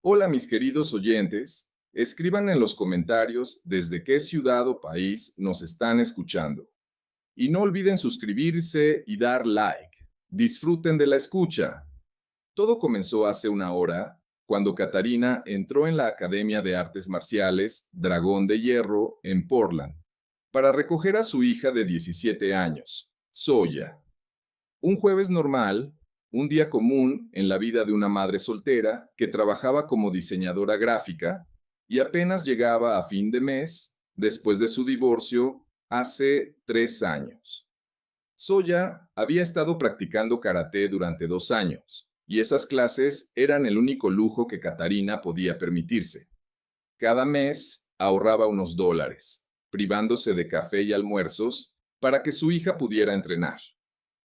Hola mis queridos oyentes, escriban en los comentarios desde qué ciudad o país nos están escuchando. Y no olviden suscribirse y dar like. Disfruten de la escucha. Todo comenzó hace una hora, cuando Katarina entró en la Academia de Artes Marciales Dragón de Hierro en Portland, para recoger a su hija de 17 años, Zoya. Un jueves normal, un día común en la vida de una madre soltera que trabajaba como diseñadora gráfica y apenas llegaba a fin de mes después de su divorcio hace 3 años. Soya había estado practicando karate durante 2 años y esas clases eran el único lujo que Katarina podía permitirse. Cada mes ahorraba unos dólares, privándose de café y almuerzos para que su hija pudiera entrenar,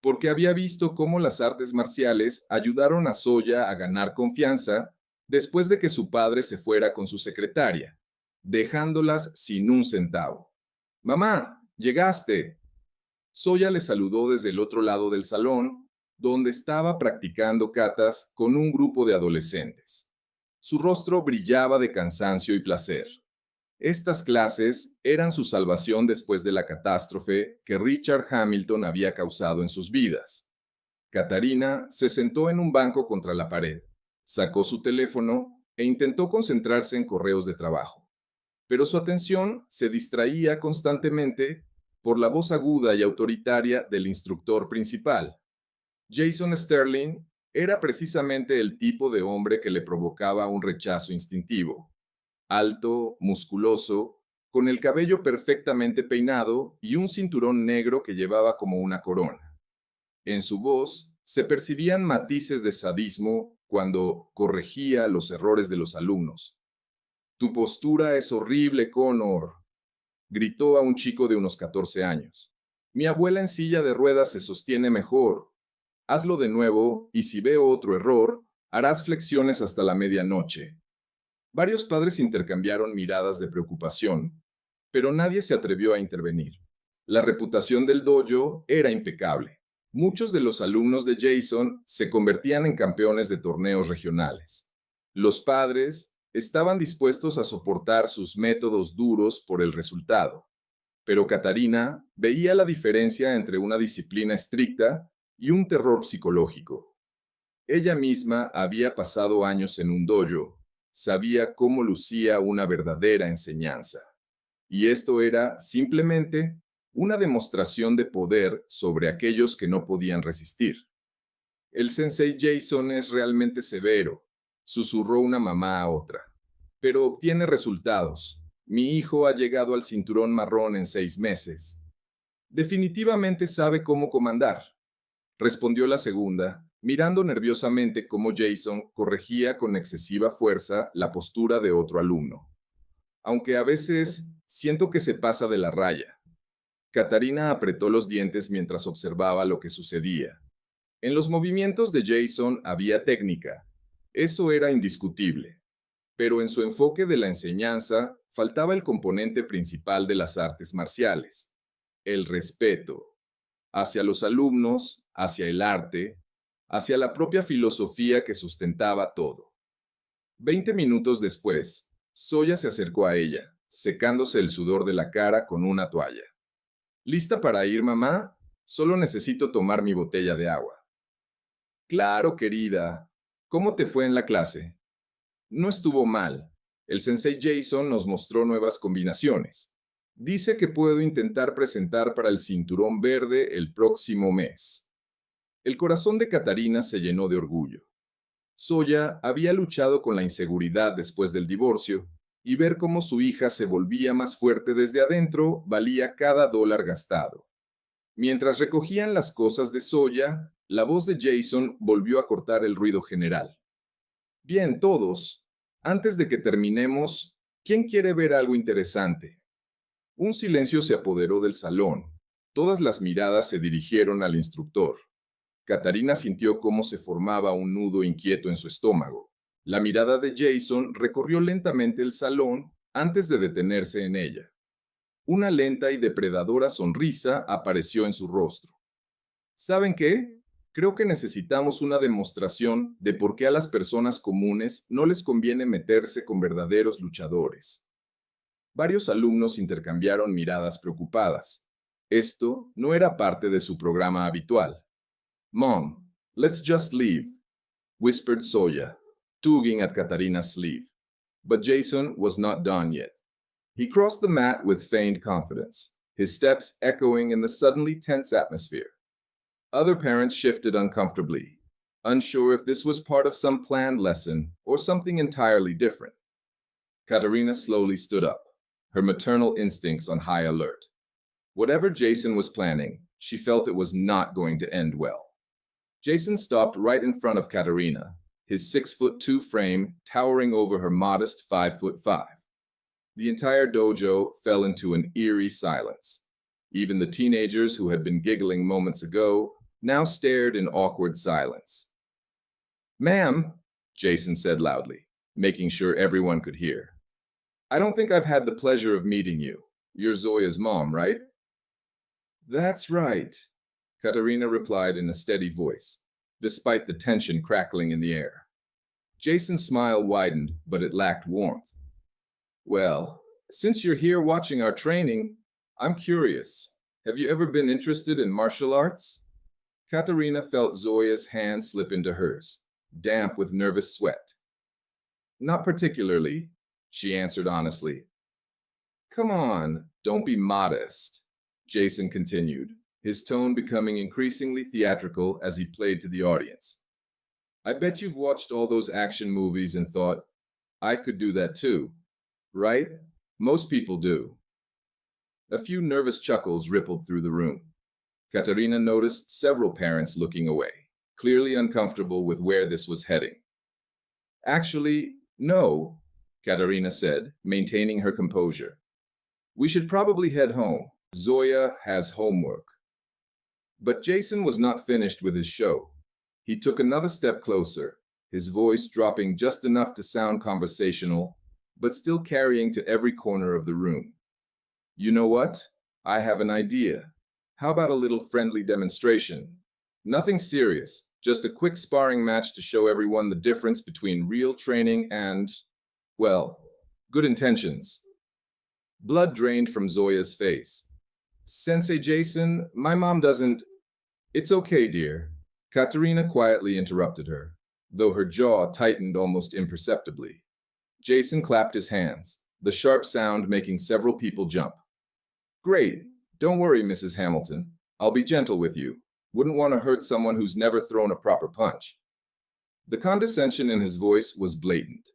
porque había visto cómo las artes marciales ayudaron a Soya a ganar confianza después de que su padre se fuera con su secretaria, dejándolas sin un centavo. Mamá, llegaste. Soya le saludó desde el otro lado del salón, donde estaba practicando katas con un grupo de adolescentes. Su rostro brillaba de cansancio y placer. Estas clases eran su salvación después de la catástrofe que Richard Hamilton había causado en sus vidas. Katarina se sentó en un banco contra la pared, sacó su teléfono e intentó concentrarse en correos de trabajo. Pero su atención se distraía constantemente por la voz aguda y autoritaria del instructor principal. Jason Sterling era precisamente el tipo de hombre que le provocaba un rechazo instintivo. Alto, musculoso, con el cabello perfectamente peinado y un cinturón negro que llevaba como una corona. En su voz se percibían matices de sadismo cuando corregía los errores de los alumnos. Tu postura es horrible, Connor, gritó a un chico de unos 14 años. Mi abuela en silla de ruedas se sostiene mejor. Hazlo de nuevo y si veo otro error, harás flexiones hasta la medianoche. Varios padres intercambiaron miradas de preocupación, pero nadie se atrevió a intervenir. La reputación del dojo era impecable. Muchos de los alumnos de Jason se convertían en campeones de torneos regionales. Los padres estaban dispuestos a soportar sus métodos duros por el resultado, pero Katarina veía la diferencia entre una disciplina estricta y un terror psicológico. Ella misma había pasado años en un dojo, sabía cómo lucía una verdadera enseñanza. Y esto era simplemente una demostración de poder sobre aquellos que no podían resistir. El sensei Jason es realmente severo, susurró una mamá a otra, pero obtiene resultados. Mi hijo ha llegado al cinturón marrón en 6 meses. Definitivamente sabe cómo comandar, respondió la segunda, mirando nerviosamente cómo Jason corregía con excesiva fuerza la postura de otro alumno. Aunque a veces siento que se pasa de la raya. Katarina apretó los dientes mientras observaba lo que sucedía. En los movimientos de Jason había técnica. Eso era indiscutible. Pero en su enfoque de la enseñanza faltaba el componente principal de las artes marciales, el respeto, hacia los alumnos, hacia el arte, hacia la propia filosofía que sustentaba todo. 20 minutos después, Soya se acercó a ella, secándose el sudor de la cara con una toalla. ¿Lista para ir, mamá? Solo necesito tomar mi botella de agua. Claro, querida. ¿Cómo te fue en la clase? No estuvo mal. El sensei Jason nos mostró nuevas combinaciones. Dice que puedo intentar presentar para el cinturón verde el próximo mes. El corazón de Katarina se llenó de orgullo. Soya había luchado con la inseguridad después del divorcio, y ver cómo su hija se volvía más fuerte desde adentro valía cada dólar gastado. Mientras recogían las cosas de Soya, la voz de Jason volvió a cortar el ruido general. Bien, todos. Antes de que terminemos, ¿quién quiere ver algo interesante? Un silencio se apoderó del salón. Todas las miradas se dirigieron al instructor. Katarina sintió cómo se formaba un nudo inquieto en su estómago. La mirada de Jason recorrió lentamente el salón antes de detenerse en ella. Una lenta y depredadora sonrisa apareció en su rostro. ¿Saben qué? Creo que necesitamos una demostración de por qué a las personas comunes no les conviene meterse con verdaderos luchadores. Varios alumnos intercambiaron miradas preocupadas. Esto no era parte de su programa habitual. Mom, let's just leave, whispered Zoya, tugging at Katarina's sleeve. But Jason was not done yet. He crossed the mat with feigned confidence, his steps echoing in the suddenly tense atmosphere. Other parents shifted uncomfortably, unsure if this was part of some planned lesson or something entirely different. Katarina slowly stood up, her maternal instincts on high alert. Whatever Jason was planning, she felt it was not going to end well. Jason stopped right in front of Katarina, his 6'2" frame towering over her modest 5'5". The entire dojo fell into an eerie silence. Even the teenagers who had been giggling moments ago now stared in awkward silence. "Ma'am," Jason said loudly, making sure everyone could hear. "I don't think I've had the pleasure of meeting you. You're Zoya's mom, right?" "That's right," Katarina replied in a steady voice, despite the tension crackling in the air. Jason's smile widened, but it lacked warmth. "Well, since you're here watching our training, I'm curious. Have you ever been interested in martial arts?" Katarina felt Zoya's hand slip into hers, damp with nervous sweat. "Not particularly," she answered honestly. "Come on, don't be modest," Jason continued, his tone becoming increasingly theatrical as he played to the audience. "I bet you've watched all those action movies and thought, I could do that too, right? Most people do." A few nervous chuckles rippled through the room. Katarina noticed several parents looking away, clearly uncomfortable with where this was heading. "Actually, no," Katarina said, maintaining her composure. "We should probably head home. Zoya has homework." But Jason was not finished with his show. He took another step closer, his voice dropping just enough to sound conversational, but still carrying to every corner of the room. "You know what? I have an idea. How about a little friendly demonstration? Nothing serious, just a quick sparring match to show everyone the difference between real training and, well, good intentions." Blood drained from Zoya's face. "Sensei Jason, my mom doesn't—" "It's okay, dear," Katarina quietly interrupted her, though her jaw tightened almost imperceptibly. Jason clapped his hands, the sharp sound making several people jump. "Great. Don't worry, Mrs. Hamilton. I'll be gentle with you. Wouldn't want to hurt someone who's never thrown a proper punch." The condescension in his voice was blatant.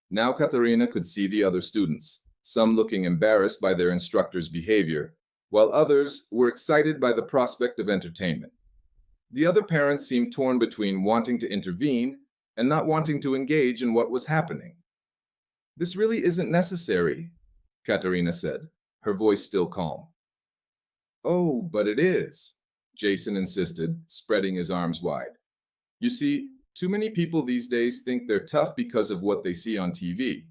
Now Katarina could see the other students, some looking embarrassed by their instructor's behavior, while others were excited by the prospect of entertainment. The other parents seemed torn between wanting to intervene and not wanting to engage in what was happening. "This really isn't necessary," Katarina said, her voice still calm. "Oh, but it is," Jason insisted, spreading his arms wide. "You see, too many people these days think they're tough because of what they see on TV.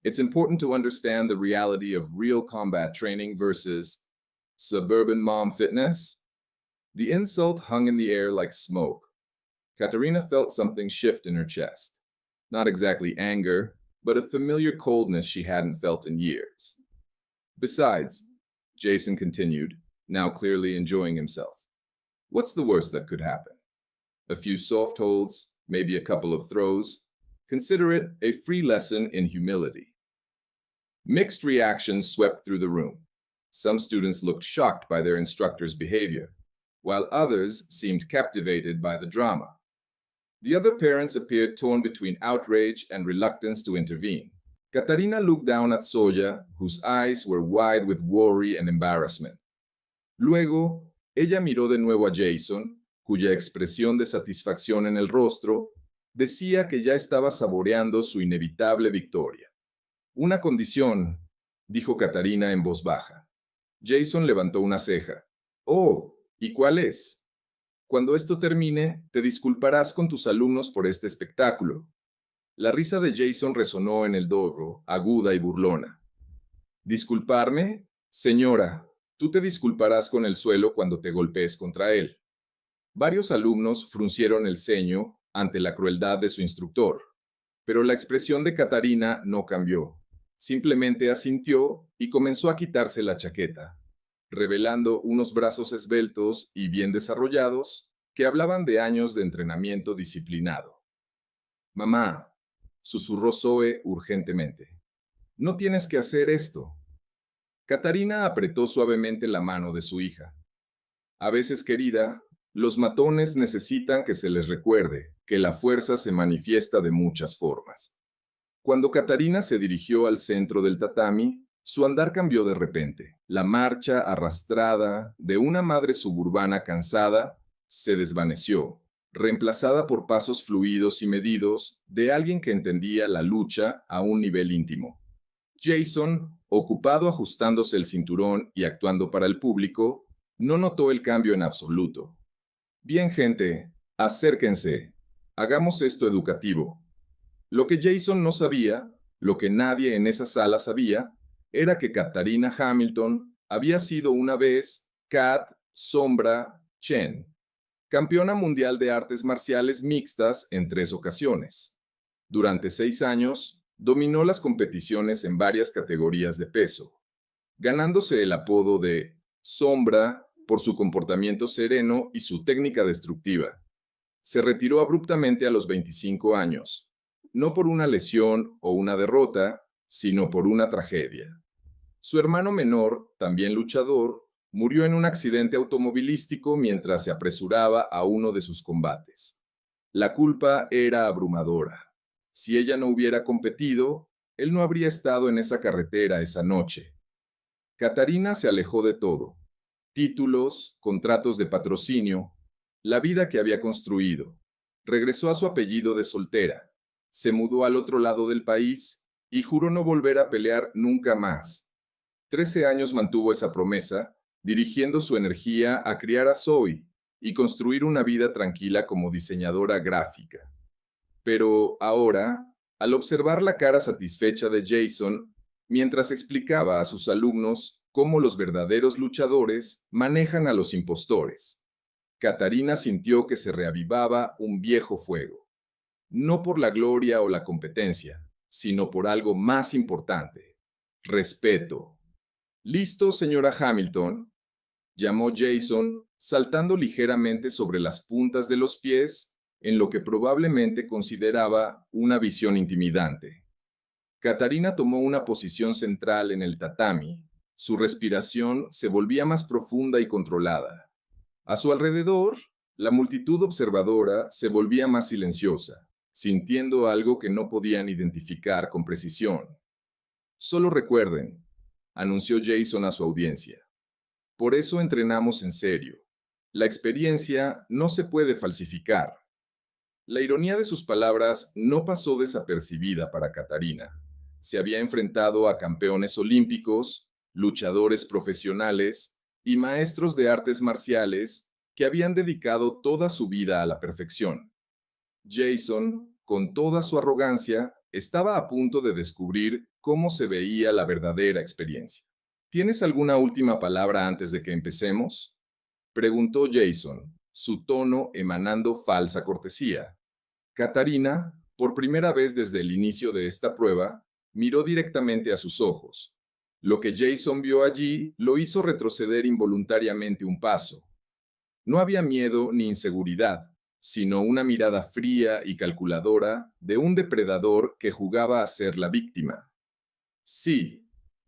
It's important to understand the reality of real combat training versus suburban mom fitness." The insult hung in the air like smoke. Katarina felt something shift in her chest. Not exactly anger, but a familiar coldness she hadn't felt in years. "Besides," Jason continued, now clearly enjoying himself, "what's the worst that could happen? A few soft holds, maybe a couple of throws. Consider it a free lesson in humility." Mixed reactions swept through the room. Some students looked shocked by their instructor's behavior, while others seemed captivated by the drama. The other parents appeared torn between outrage and reluctance to intervene. Katarina looked down at Zoya, whose eyes were wide with worry and embarrassment. Luego, ella miró de nuevo a Jason, cuya expresión de satisfacción en el rostro decía que ya estaba saboreando su inevitable victoria. "Una condición", dijo Katarina en voz baja. Jason levantó una ceja. "Oh, ¿y cuál es?" "Cuando esto termine, te disculparás con tus alumnos por este espectáculo." La risa de Jason resonó en el dojo, aguda y burlona. "¿Disculparme? Señora, tú te disculparás con el suelo cuando te golpees contra él." Varios alumnos fruncieron el ceño ante la crueldad de su instructor, pero la expresión de Catarina no cambió. Simplemente asintió y comenzó a quitarse la chaqueta, revelando unos brazos esbeltos y bien desarrollados que hablaban de años de entrenamiento disciplinado. Mamá, susurró Zoe urgentemente, no tienes que hacer esto. Catarina apretó suavemente la mano de su hija. A veces, querida, los matones necesitan que se les recuerde que la fuerza se manifiesta de muchas formas. Cuando Catarina se dirigió al centro del tatami, su andar cambió de repente. La marcha arrastrada de una madre suburbana cansada se desvaneció, reemplazada por pasos fluidos y medidos de alguien que entendía la lucha a un nivel íntimo. Jason, ocupado ajustándose el cinturón y actuando para el público, no notó el cambio en absoluto. Bien, gente, acérquense. Hagamos esto educativo. Lo que Jason no sabía, lo que nadie en esa sala sabía, era que Katarina Hamilton había sido una vez Kat Sombra Chen, campeona mundial de artes marciales mixtas en 3 ocasiones. Durante 6 años, dominó las competiciones en varias categorías de peso, ganándose el apodo de Sombra por su comportamiento sereno y su técnica destructiva. Se retiró abruptamente a los 25 años, no por una lesión o una derrota, sino por una tragedia. Su hermano menor, también luchador, murió en un accidente automovilístico mientras se apresuraba a uno de sus combates. La culpa era abrumadora. Si ella no hubiera competido, él no habría estado en esa carretera esa noche. Catarina se alejó de todo: títulos, contratos de patrocinio, la vida que había construido. Regresó a su apellido de soltera, se mudó al otro lado del país y juró no volver a pelear nunca más. 13 años mantuvo esa promesa, dirigiendo su energía a criar a Zoe y construir una vida tranquila como diseñadora gráfica. Pero ahora, al observar la cara satisfecha de Jason, mientras explicaba a sus alumnos cómo los verdaderos luchadores manejan a los impostores, Catarina sintió que se reavivaba un viejo fuego, no por la gloria o la competencia, sino por algo más importante: respeto. ¿Listo, señora Hamilton?, llamó Jason, saltando ligeramente sobre las puntas de los pies en lo que probablemente consideraba una visión intimidante. Catarina tomó una posición central en el tatami. Su respiración se volvía más profunda y controlada. A su alrededor, la multitud observadora se volvía más silenciosa, sintiendo algo que no podían identificar con precisión. Solo recuerden, anunció Jason a su audiencia, por eso entrenamos en serio. La experiencia no se puede falsificar. La ironía de sus palabras no pasó desapercibida para Catarina. Se había enfrentado a campeones olímpicos, luchadores profesionales y maestros de artes marciales que habían dedicado toda su vida a la perfección. Jason, con toda su arrogancia, estaba a punto de descubrir cómo se veía la verdadera experiencia. ¿Tienes alguna última palabra antes de que empecemos?, preguntó Jason, su tono emanando falsa cortesía. Catarina, por primera vez desde el inicio de esta prueba, miró directamente a sus ojos. Lo que Jason vio allí lo hizo retroceder involuntariamente un paso. No había miedo ni inseguridad, sino una mirada fría y calculadora de un depredador que jugaba a ser la víctima. Sí,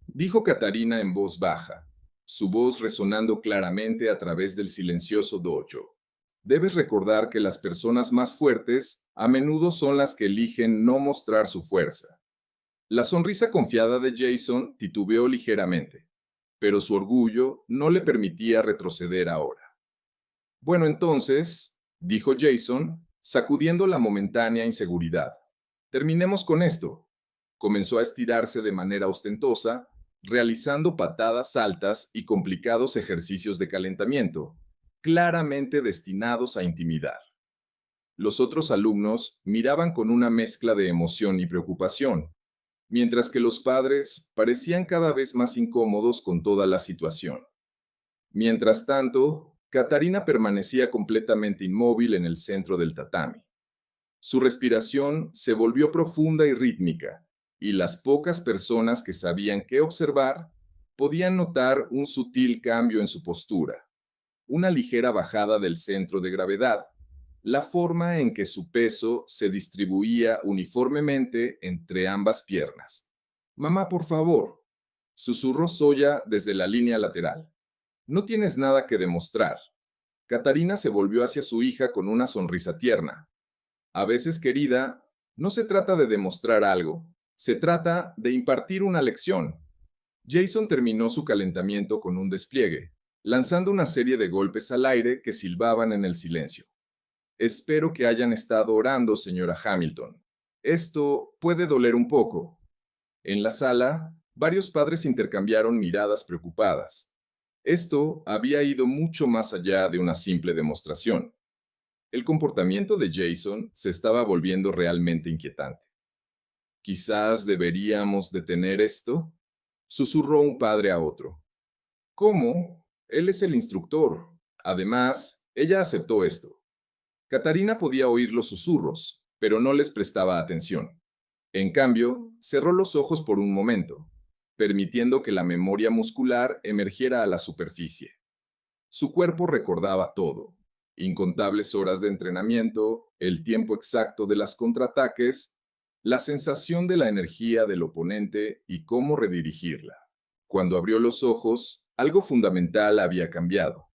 dijo Catarina en voz baja, su voz resonando claramente a través del silencioso dojo. Debes recordar que las personas más fuertes a menudo son las que eligen no mostrar su fuerza. La sonrisa confiada de Jason titubeó ligeramente, pero su orgullo no le permitía retroceder ahora. Bueno, entonces, dijo Jason, sacudiendo la momentánea inseguridad, terminemos con esto. Comenzó a estirarse de manera ostentosa, realizando patadas altas y complicados ejercicios de calentamiento, claramente destinados a intimidar. Los otros alumnos miraban con una mezcla de emoción y preocupación, mientras que los padres parecían cada vez más incómodos con toda la situación. Mientras tanto, Katarina permanecía completamente inmóvil en el centro del tatami. Su respiración se volvió profunda y rítmica, y las pocas personas que sabían qué observar podían notar un sutil cambio en su postura, una ligera bajada del centro de gravedad, la forma en que su peso se distribuía uniformemente entre ambas piernas. Mamá, por favor, susurró Zoya desde la línea lateral. No tienes nada que demostrar. Katarina se volvió hacia su hija con una sonrisa tierna. A veces, querida, no se trata de demostrar algo, se trata de impartir una lección. Jason terminó su calentamiento con un despliegue, lanzando una serie de golpes al aire que silbaban en el silencio. Espero que hayan estado orando, señora Hamilton. Esto puede doler un poco. En la sala, varios padres intercambiaron miradas preocupadas. Esto había ido mucho más allá de una simple demostración. El comportamiento de Jason se estaba volviendo realmente inquietante. Quizás deberíamos detener esto, susurró un padre a otro. ¿Cómo? Él es el instructor. Además, ella aceptó esto. Katarina podía oír los susurros, pero no les prestaba atención. En cambio, cerró los ojos por un momento, permitiendo que la memoria muscular emergiera a la superficie. Su cuerpo recordaba todo: incontables horas de entrenamiento, el tiempo exacto de las contraataques, la sensación de la energía del oponente y cómo redirigirla. Cuando abrió los ojos, algo fundamental había cambiado.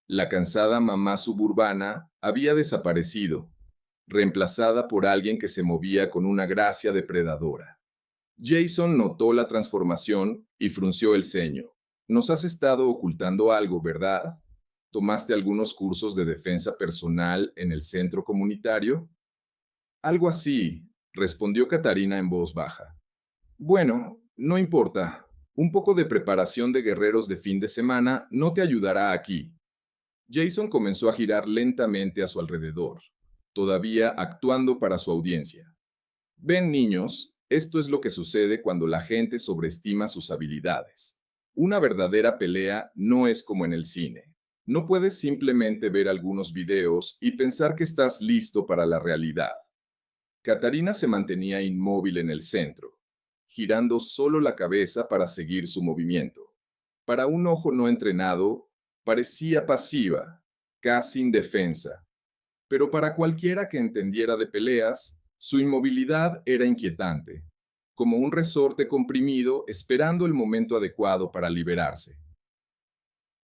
La cansada mamá suburbana había desaparecido, reemplazada por alguien que se movía con una gracia depredadora. Jason notó la transformación y frunció el ceño. Nos has estado ocultando algo, ¿verdad? ¿Tomaste algunos cursos de defensa personal en el centro comunitario? Algo así, respondió Katarina en voz baja. Bueno, no importa. Un poco de preparación de guerreros de fin de semana no te ayudará aquí. Jason comenzó a girar lentamente a su alrededor, todavía actuando para su audiencia. Ven, niños, esto es lo que sucede cuando la gente sobreestima sus habilidades. Una verdadera pelea no es como en el cine. No puedes simplemente ver algunos videos y pensar que estás listo para la realidad. Katarina se mantenía inmóvil en el centro, girando solo la cabeza para seguir su movimiento. Para un ojo no entrenado, parecía pasiva, casi indefensa, pero para cualquiera que entendiera de peleas, su inmovilidad era inquietante, como un resorte comprimido esperando el momento adecuado para liberarse.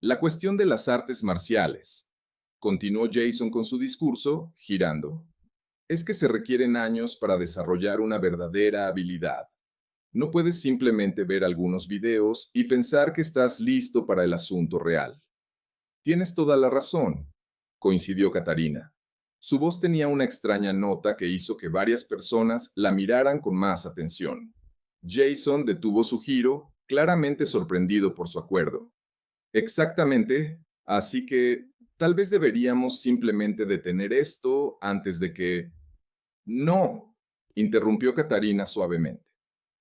La cuestión de las artes marciales, continuó Jason con su discurso, girando, es que se requieren años para desarrollar una verdadera habilidad. No puedes simplemente ver algunos videos y pensar que estás listo para el asunto real. Tienes toda la razón, coincidió Katarina. Su voz tenía una extraña nota que hizo que varias personas la miraran con más atención. Jason detuvo su giro, claramente sorprendido por su acuerdo. Exactamente, así que tal vez deberíamos simplemente detener esto antes de que... No, interrumpió Katarina suavemente.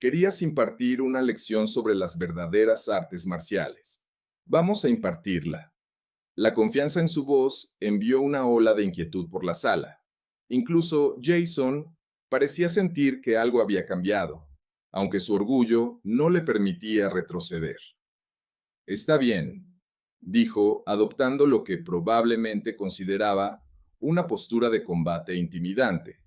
Querías impartir una lección sobre las verdaderas artes marciales. Vamos a impartirla. La confianza en su voz envió una ola de inquietud por la sala. Incluso Jason parecía sentir que algo había cambiado, aunque su orgullo no le permitía retroceder. Está bien, dijo, adoptando lo que probablemente consideraba una postura de combate intimidante.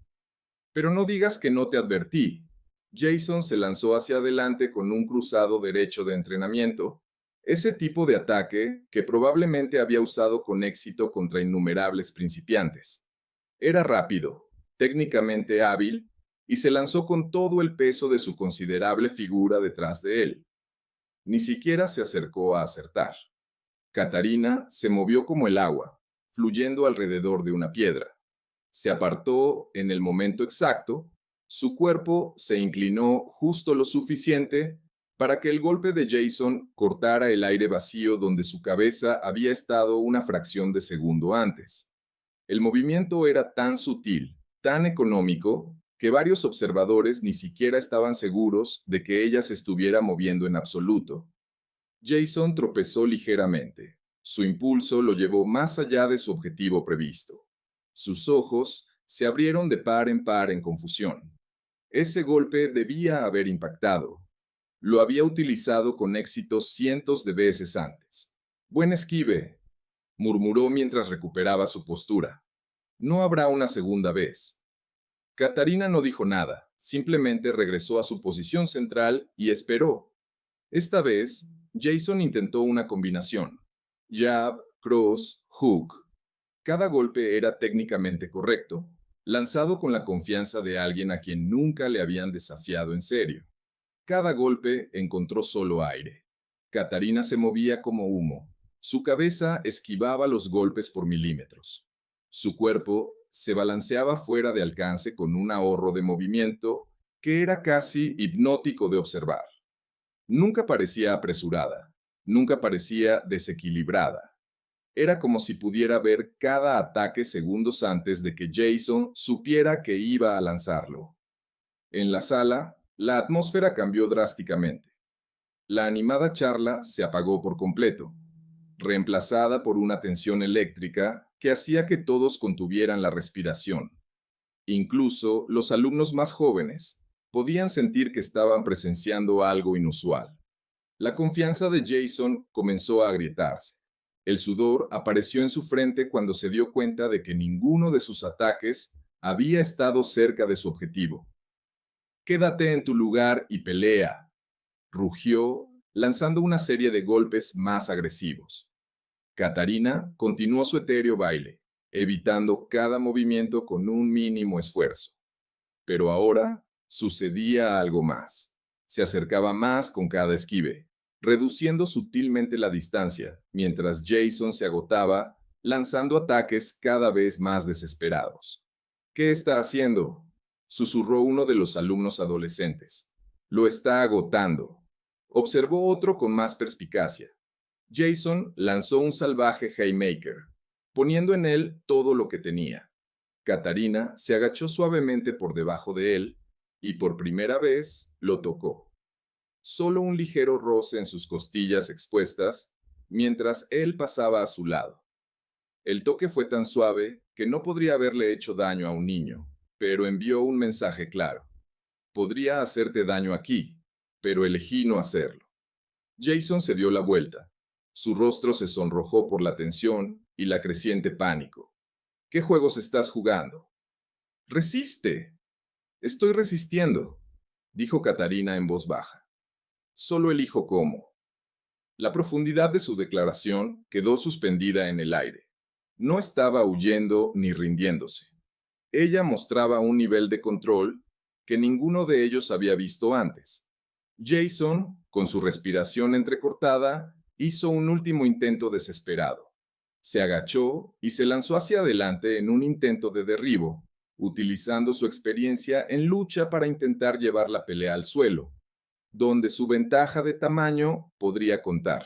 Pero no digas que no te advertí. Jason se lanzó hacia adelante con un cruzado derecho de entrenamiento, ese tipo de ataque que probablemente había usado con éxito contra innumerables principiantes. Era rápido, técnicamente hábil, y se lanzó con todo el peso de su considerable figura detrás de él. Ni siquiera se acercó a acertar. Katarina se movió como el agua, fluyendo alrededor de una piedra. Se apartó en el momento exacto, su cuerpo se inclinó justo lo suficiente para que el golpe de Jason cortara el aire vacío donde su cabeza había estado una fracción de segundo antes. El movimiento era tan sutil, tan económico, que varios observadores ni siquiera estaban seguros de que ella se estuviera moviendo en absoluto. Jason tropezó ligeramente, Su impulso lo llevó más allá de su objetivo previsto. Sus ojos se abrieron de par en par en confusión. Ese golpe debía haber impactado. Lo había utilizado con éxito cientos de veces antes. Buen esquive, murmuró mientras recuperaba su postura. No habrá una segunda vez. Katarina no dijo nada, simplemente regresó a su posición central y esperó. Esta vez, Jason intentó una combinación. Jab, cross, hook. Cada golpe era técnicamente correcto, lanzado con la confianza de alguien a quien nunca le habían desafiado en serio. Cada golpe encontró solo aire. Katarina se movía como humo. Su cabeza esquivaba los golpes por milímetros. Su cuerpo se balanceaba fuera de alcance con un ahorro de movimiento que era casi hipnótico de observar. Nunca parecía apresurada, nunca parecía desequilibrada. Era como si pudiera ver cada ataque segundos antes de que Jason supiera que iba a lanzarlo. En la sala, la atmósfera cambió drásticamente. La animada charla se apagó por completo, reemplazada por una tensión eléctrica que hacía que todos contuvieran la respiración. Incluso los alumnos más jóvenes podían sentir que estaban presenciando algo inusual. La confianza de Jason comenzó a agrietarse. El sudor apareció en su frente cuando se dio cuenta de que ninguno de sus ataques había estado cerca de su objetivo. «Quédate en tu lugar y pelea», rugió, lanzando una serie de golpes más agresivos. Katarina continuó su etéreo baile, evitando cada movimiento con un mínimo esfuerzo. Pero ahora sucedía algo más. Se acercaba más con cada esquive, reduciendo sutilmente la distancia, mientras Jason se agotaba, lanzando ataques cada vez más desesperados. «¿Qué está haciendo?», susurró uno de los alumnos adolescentes. «Lo está agotando», observó otro con más perspicacia. Jason lanzó un salvaje haymaker, poniendo en él todo lo que tenía. Katarina se agachó suavemente por debajo de él y por primera vez lo tocó. Solo un ligero roce en sus costillas expuestas mientras él pasaba a su lado. El toque fue tan suave que no podría haberle hecho daño a un niño, pero envió un mensaje claro. Podría hacerte daño aquí, pero elegí no hacerlo. Jason se dio la vuelta. Su rostro se sonrojó por la tensión y la creciente pánico. ¿Qué juegos estás jugando? Resiste. Estoy resistiendo, dijo Katarina en voz baja. Solo elijo cómo. La profundidad de su declaración quedó suspendida en el aire. No estaba huyendo ni rindiéndose. Ella mostraba un nivel de control que ninguno de ellos había visto antes. Jason, con su respiración entrecortada, hizo un último intento desesperado. Se agachó y se lanzó hacia adelante en un intento de derribo, utilizando su experiencia en lucha para intentar llevar la pelea al suelo, donde su ventaja de tamaño podría contar.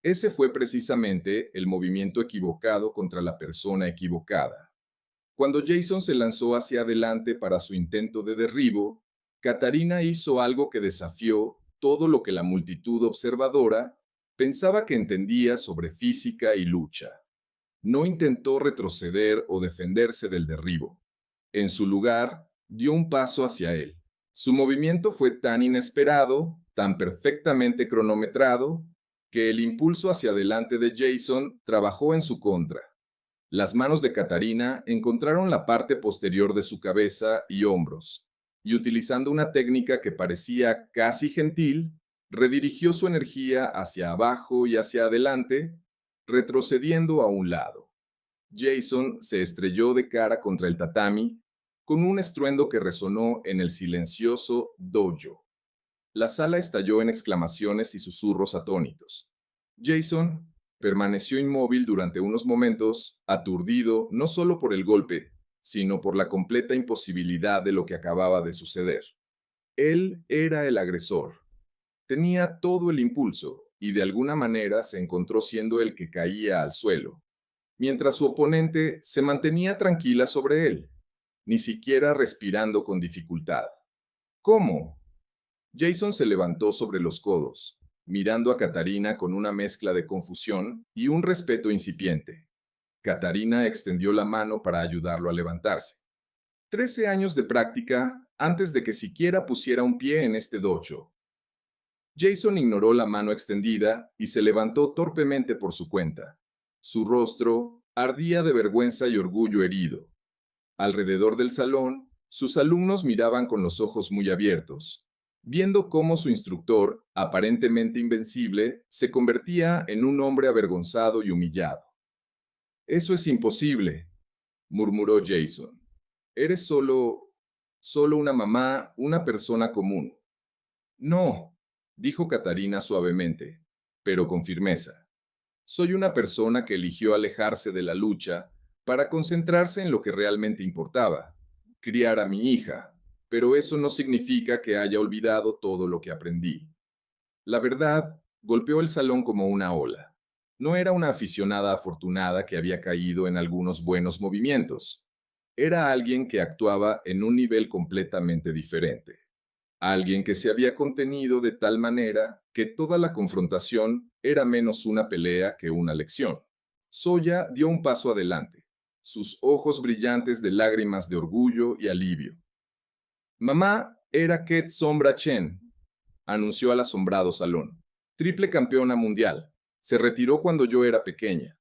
Ese fue precisamente el movimiento equivocado contra la persona equivocada. Cuando Jason se lanzó hacia adelante para su intento de derribo, Katarina hizo algo que desafió todo lo que la multitud observadora pensaba que entendía sobre física y lucha. No intentó retroceder o defenderse del derribo. En su lugar, dio un paso hacia él. Su movimiento fue tan inesperado, tan perfectamente cronometrado, que el impulso hacia adelante de Jason trabajó en su contra. Las manos de Katarina encontraron la parte posterior de su cabeza y hombros, y utilizando una técnica que parecía casi gentil, redirigió su energía hacia abajo y hacia adelante, retrocediendo a un lado. Jason se estrelló de cara contra el tatami, con un estruendo que resonó en el silencioso dojo. La sala estalló en exclamaciones y susurros atónitos. Jason permaneció inmóvil durante unos momentos, aturdido no solo por el golpe, sino por la completa imposibilidad de lo que acababa de suceder. Él era el agresor. Tenía todo el impulso y de alguna manera se encontró siendo el que caía al suelo, mientras su oponente se mantenía tranquila sobre él, ni siquiera respirando con dificultad. ¿Cómo? Jason se levantó sobre los codos. mirando a Catarina con una mezcla de confusión y un respeto incipiente. Catarina extendió la mano para ayudarlo a levantarse. 13 años de práctica antes de que siquiera pusiera un pie en este dojo. Jason ignoró la mano extendida y se levantó torpemente por su cuenta. Su rostro ardía de vergüenza y orgullo herido. Alrededor del salón, sus alumnos miraban con los ojos muy abiertos, viendo cómo su instructor, aparentemente invencible, se convertía en un hombre avergonzado y humillado. Eso es imposible, murmuró Jason. Eres solo una mamá, una persona común. No, dijo Catarina suavemente, pero con firmeza. Soy una persona que eligió alejarse de la lucha para concentrarse en lo que realmente importaba, criar a mi hija, pero eso no significa que haya olvidado todo lo que aprendí. La verdad, golpeó el salón como una ola. No era una aficionada afortunada que había caído en algunos buenos movimientos. Era alguien que actuaba en un nivel completamente diferente. Alguien que se había contenido de tal manera que toda la confrontación era menos una pelea que una lección. Soya dio un paso adelante, sus ojos brillantes de lágrimas de orgullo y alivio. Mamá era Ket Sombra Chen, anunció al asombrado salón. Triple campeona mundial. Se retiró cuando yo era pequeña.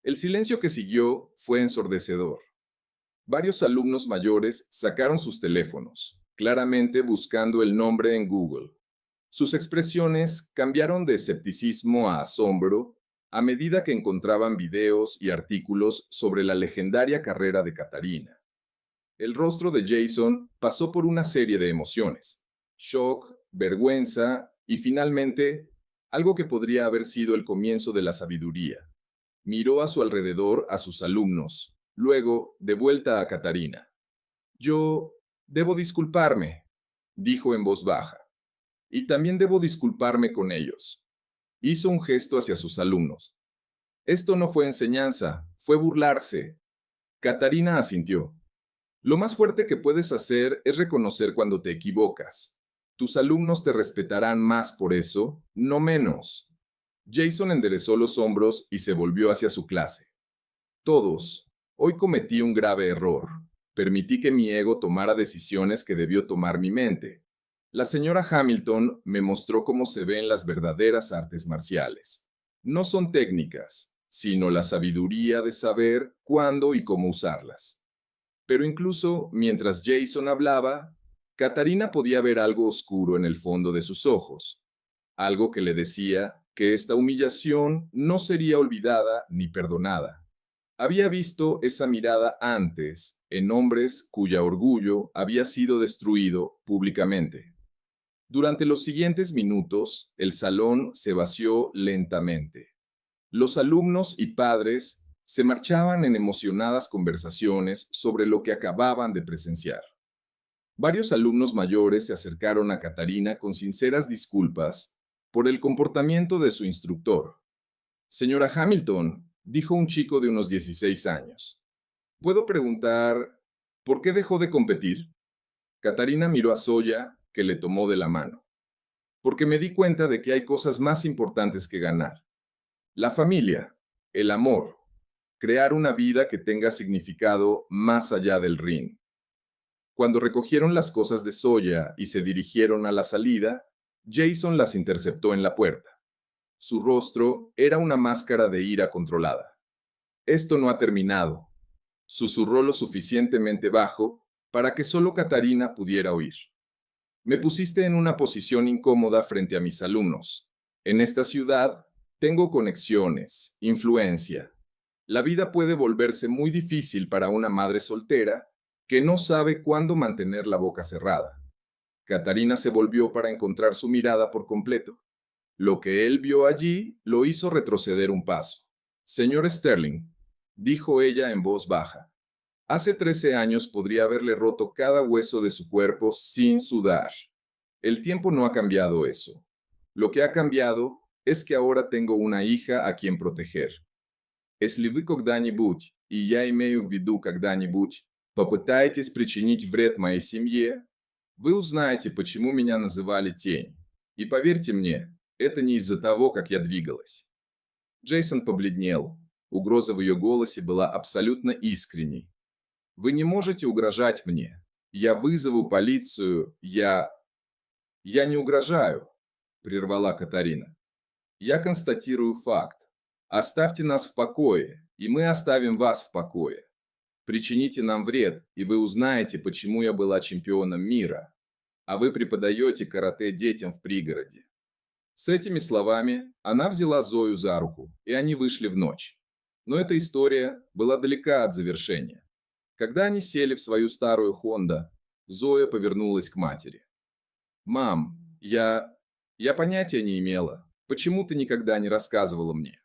El silencio que siguió fue ensordecedor. Varios alumnos mayores sacaron sus teléfonos, claramente buscando el nombre en Google. Sus expresiones cambiaron de escepticismo a asombro a medida que encontraban videos y artículos sobre la legendaria carrera de Catarina. El rostro de Jason pasó por una serie de emociones: shock, vergüenza y finalmente algo que podría haber sido el comienzo de la sabiduría. Miró a su alrededor a sus alumnos, luego de vuelta a Catarina. Yo debo disculparme, dijo en voz baja, y también debo disculparme con ellos. Hizo un gesto hacia sus alumnos. Esto no fue enseñanza, fue burlarse. Catarina asintió. Lo más fuerte que puedes hacer es reconocer cuando te equivocas. Tus alumnos te respetarán más por eso, no menos. Jason enderezó los hombros y se volvió hacia su clase. Todos, hoy cometí un grave error. Permití que mi ego tomara decisiones que debió tomar mi mente. La señora Hamilton me mostró cómo se ven las verdaderas artes marciales. No son técnicas, sino la sabiduría de saber cuándo y cómo usarlas. Pero incluso mientras Jason hablaba, Catarina podía ver algo oscuro en el fondo de sus ojos, algo que le decía que esta humillación no sería olvidada ni perdonada. Había visto esa mirada antes en hombres cuya orgullo había sido destruido públicamente. Durante los siguientes minutos, el salón se vació lentamente. Los alumnos y padres se marchaban en emocionadas conversaciones sobre lo que acababan de presenciar. Varios alumnos mayores se acercaron a Catarina con sinceras disculpas por el comportamiento de su instructor. Señora Hamilton, dijo un chico de unos 16 años, ¿puedo preguntar por qué dejó de competir? Catarina miró a Soya, que le tomó de la mano. Porque me di cuenta de que hay cosas más importantes que ganar. La familia, el amor, crear una vida que tenga significado más allá del ring. Cuando recogieron las cosas de Soya y se dirigieron a la salida, Jason las interceptó en la puerta. Su rostro era una máscara de ira controlada. Esto no ha terminado, susurró lo suficientemente bajo para que solo Catarina pudiera oír. Me pusiste en una posición incómoda frente a mis alumnos. En esta ciudad tengo conexiones, influencia. La vida puede volverse muy difícil para una madre soltera que no sabe cuándo mantener la boca cerrada. Catarina se volvió para encontrar su mirada por completo. Lo que él vio allí lo hizo retroceder un paso. Señor Sterling, dijo ella en voz baja, hace 13 años podría haberle roto cada hueso de su cuerpo sin sudar. El tiempo no ha cambiado eso. Lo que ha cambiado es que ahora tengo una hija a quien proteger. Если вы когда-нибудь, и я имею в виду когда-нибудь, попытаетесь причинить вред моей семье, вы узнаете, почему меня называли Тень. И поверьте мне, Это не из-за того, как я двигалась. Джейсон побледнел. Угроза в ее голосе была абсолютно искренней. Вы не можете угрожать мне. Я вызову полицию. Я не угрожаю, прервала Катарина. Я констатирую факт. Оставьте нас в покое, и мы оставим вас в покое. Причините нам вред, и вы узнаете, почему я была чемпионом мира, а вы преподаете карате детям в пригороде. С этими словами она взяла Зою за руку, и они вышли в ночь. Но эта история была далека от завершения. Когда они сели в свою старую Хонда, Зоя повернулась к матери. «Мам, я понятия не имела. Почему ты никогда не рассказывала мне?»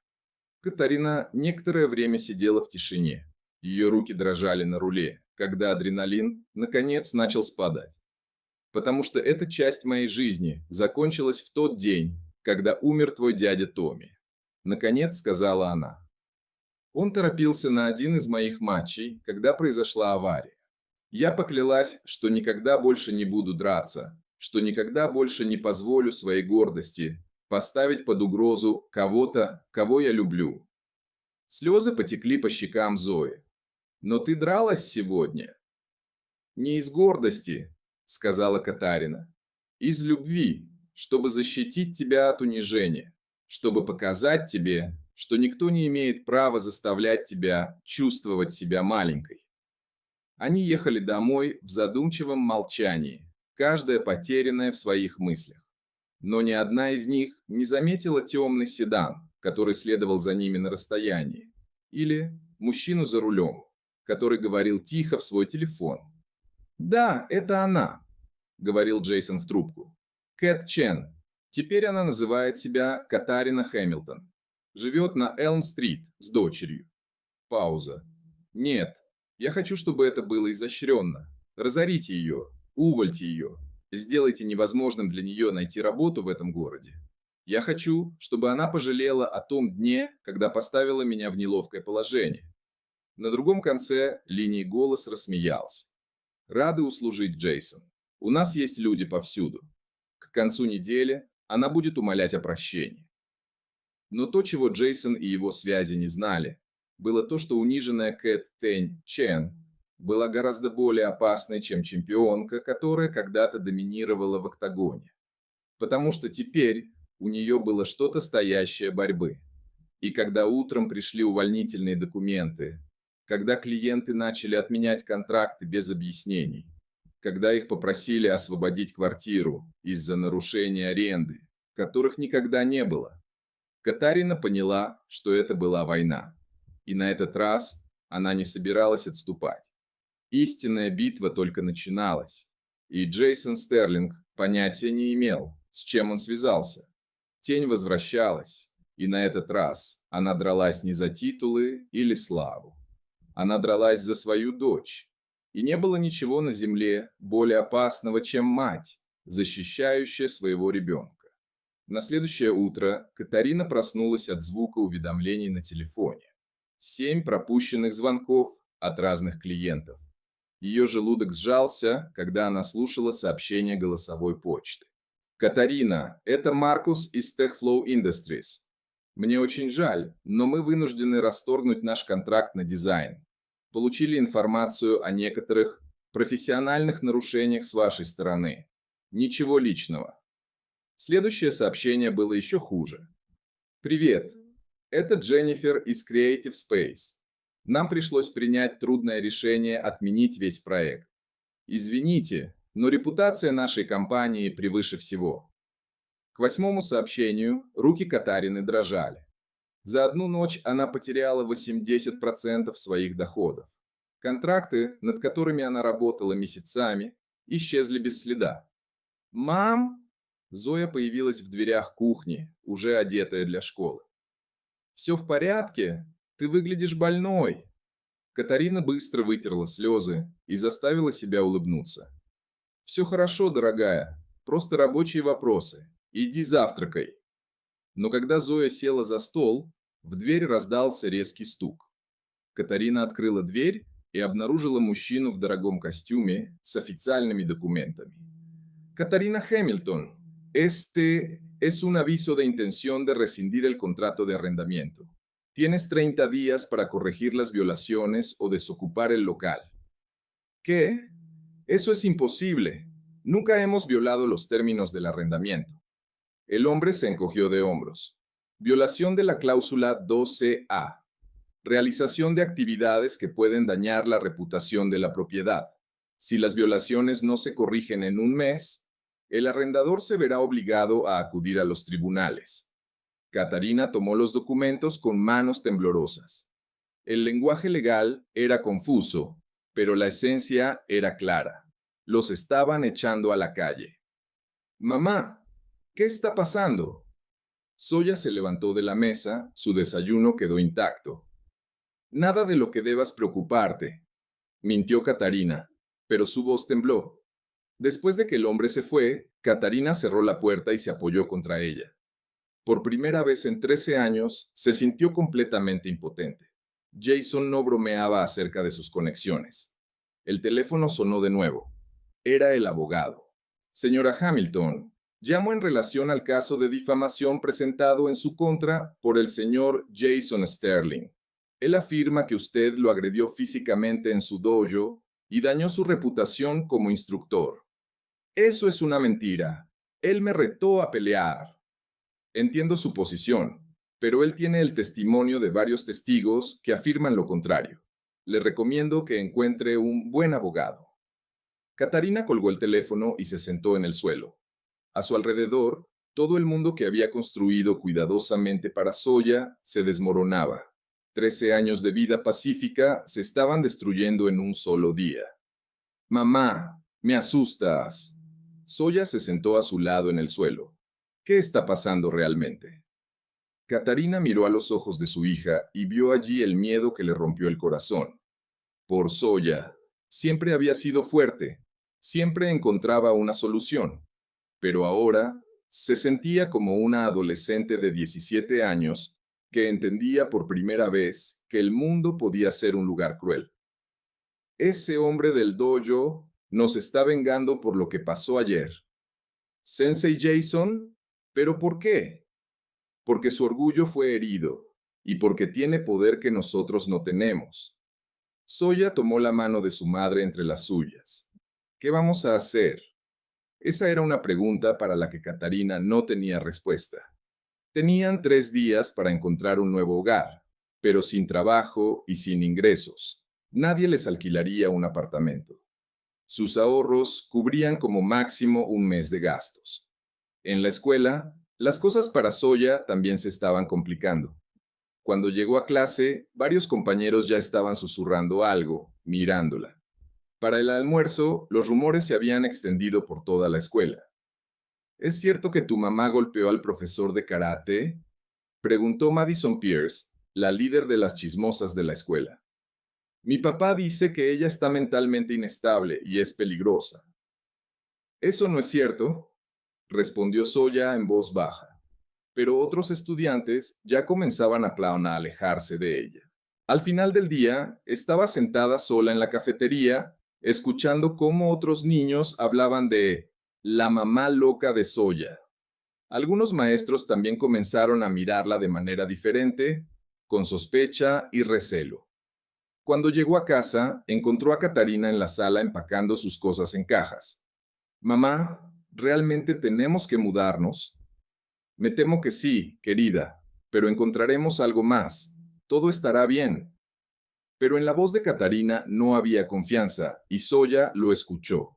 Катарина некоторое время сидела в тишине. Ее руки дрожали на руле, когда адреналин, наконец, начал спадать. «Потому что эта часть моей жизни закончилась в тот день, когда умер твой дядя Томми», — наконец сказала она. Он торопился на один из моих матчей, когда произошла авария. Я поклялась, что никогда больше не буду драться, что никогда больше не позволю своей гордости поставить под угрозу кого-то, кого я люблю. Слезы потекли по щекам Зои. «Но ты дралась сегодня?» «Не из гордости», — сказала Катарина. «Из любви, чтобы защитить тебя от унижения, чтобы показать тебе, что никто не имеет права заставлять тебя чувствовать себя маленькой». Они ехали домой в задумчивом молчании, каждая потерянная в своих мыслях. Но ни одна из них не заметила темный седан, который следовал за ними на расстоянии, или мужчину за рулем, который говорил тихо в свой телефон. «Да, это она», — говорил Джейсон в трубку. «Кэт Чен. Теперь она называет себя Катарина Хэмилтон. Живет на Элм-стрит с дочерью». Пауза. «Нет, я хочу, чтобы это было изощренно. Разорите ее, увольте ее, сделайте невозможным для нее найти работу в этом городе. Я хочу, чтобы она пожалела о том дне, когда поставила меня в неловкое положение». На другом конце линии голос рассмеялся. «Рады услужить, Джейсон. У нас есть люди повсюду. К концу недели она будет умолять о прощении». Но то, чего Джейсон и его связи не знали, было то, что униженная Кэт Тэнь Чен была гораздо более опасной, чем чемпионка, которая когда-то доминировала в октагоне. Потому что теперь у нее было что-то стоящее борьбы. И когда утром пришли увольнительные документы, когда клиенты начали отменять контракты без объяснений, когда их попросили освободить квартиру из-за нарушения аренды, которых никогда не было, Катарина поняла, что это была война. И на этот раз она не собиралась отступать. Истинная битва только начиналась. И Джейсон Стерлинг понятия не имел, с чем он связался. Тень возвращалась, и на этот раз она дралась не за титулы или славу. Она дралась за свою дочь. И не было ничего на земле более опасного, чем мать, защищающая своего ребенка. На следующее утро Катарина проснулась от звука уведомлений на телефоне. 7 пропущенных звонков от разных клиентов. Ее желудок сжался, когда она слушала сообщение голосовой почты. «Катарина, это Маркус из TechFlow Industries. Мне очень жаль, но мы вынуждены расторгнуть наш контракт на дизайн. Получили информацию о некоторых профессиональных нарушениях с вашей стороны. Ничего личного». Следующее сообщение было еще хуже. «Привет, это Дженнифер из Creative Space. Нам пришлось принять трудное решение отменить весь проект. Извините, но репутация нашей компании превыше всего». К 8-му сообщению руки Катарины дрожали. За одну ночь она потеряла 80% своих доходов. Контракты, над которыми она работала месяцами, исчезли без следа. «Мам!» Зоя появилась в дверях кухни, уже одетая для школы. «Все в порядке? Ты выглядишь больной». Катарина быстро вытерла слезы и заставила себя улыбнуться. «Все хорошо, дорогая, просто рабочие вопросы. Иди завтракай». Но когда Зоя села за стол, в дверь раздался резкий стук. Катарина открыла дверь и обнаружила мужчину в дорогом костюме с официальными документами. «Катарина Хэмилтон, Es un aviso de intención de rescindir el contrato de arrendamiento. Tienes 30 días para corregir las violaciones o desocupar el local. ¿Qué? Eso es imposible. Nunca hemos violado los términos del arrendamiento. El hombre se encogió de hombros. Violación de la cláusula 12A. Realización de actividades que pueden dañar la reputación de la propiedad. Si las violaciones no se corrigen en un mes, el arrendador se verá obligado a acudir a los tribunales. Catarina tomó los documentos con manos temblorosas. El lenguaje legal era confuso, pero la esencia era clara. Los estaban echando a la calle. Mamá, ¿qué está pasando? Zoya se levantó de la mesa, su desayuno quedó intacto. Nada de lo que debas preocuparte, mintió Catarina, pero su voz tembló. Después de que el hombre se fue, Catarina cerró la puerta y se apoyó contra ella. Por primera vez en 13 años, se sintió completamente impotente. Jason no bromeaba acerca de sus conexiones. El teléfono sonó de nuevo. Era el abogado. Señora Hamilton, llamo en relación al caso de difamación presentado en su contra por el señor Jason Sterling. Él afirma que usted lo agredió físicamente en su dojo y dañó su reputación como instructor. Eso es una mentira. Él me retó a pelear. Entiendo su posición, pero él tiene el testimonio de varios testigos que afirman lo contrario. Le recomiendo que encuentre un buen abogado. Catarina colgó el teléfono y se sentó en el suelo. A su alrededor, todo el mundo que había construido cuidadosamente para Zoya se desmoronaba. 13 años de vida pacífica se estaban destruyendo en un solo día. Mamá, me asustas. Zoya se sentó a su lado en el suelo. ¿Qué está pasando realmente? Catarina miró a los ojos de su hija y vio allí el miedo que le rompió el corazón. Por Zoya, siempre había sido fuerte, siempre encontraba una solución, pero ahora se sentía como una adolescente de 17 años que entendía por primera vez que el mundo podía ser un lugar cruel. Ese hombre del dojo nos está vengando por lo que pasó ayer. Sensei Jason, ¿pero por qué? Porque su orgullo fue herido y porque tiene poder que nosotros no tenemos. Zoya tomó la mano de su madre entre las suyas. ¿Qué vamos a hacer? Esa era una pregunta para la que Catarina no tenía respuesta. Tenían 3 días para encontrar un nuevo hogar, pero sin trabajo y sin ingresos. Nadie les alquilaría un apartamento. Sus ahorros cubrían como máximo un mes de gastos. En la escuela, las cosas para Zoya también se estaban complicando. Cuando llegó a clase, varios compañeros ya estaban susurrando algo, mirándola. Para el almuerzo, los rumores se habían extendido por toda la escuela. ¿Es cierto que tu mamá golpeó al profesor de karate? Preguntó Madison Pierce, la líder de las chismosas de la escuela. Mi papá dice que ella está mentalmente inestable y es peligrosa. Eso no es cierto, respondió Zoya en voz baja, pero otros estudiantes ya comenzaban a alejarse de ella. Al final del día, estaba sentada sola en la cafetería, escuchando cómo otros niños hablaban de la mamá loca de Zoya. Algunos maestros también comenzaron a mirarla de manera diferente, con sospecha y recelo. Cuando llegó a casa, encontró a Catarina en la sala empacando sus cosas en cajas. Mamá, ¿realmente tenemos que mudarnos? Me temo que sí, querida, pero encontraremos algo más. Todo estará bien. Pero en la voz de Catarina no había confianza, y Zoya lo escuchó.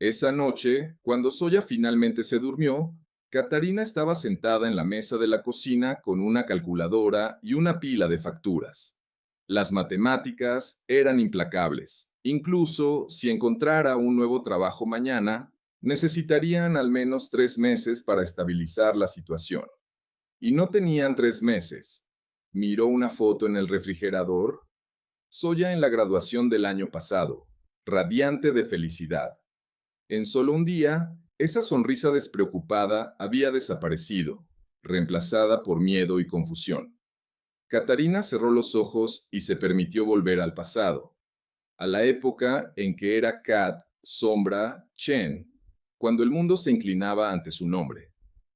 Esa noche, cuando Zoya finalmente se durmió, Catarina estaba sentada en la mesa de la cocina con una calculadora y una pila de facturas. Las matemáticas eran implacables. Incluso si encontrara un nuevo trabajo mañana, necesitarían al menos 3 meses para estabilizar la situación. Y no tenían 3 meses. Miró una foto en el refrigerador. Zoya en la graduación del año pasado, radiante de felicidad. En solo un día, esa sonrisa despreocupada había desaparecido, reemplazada por miedo y confusión. Catarina cerró los ojos y se permitió volver al pasado, a la época en que era Kat, Sombra, Chen, cuando el mundo se inclinaba ante su nombre.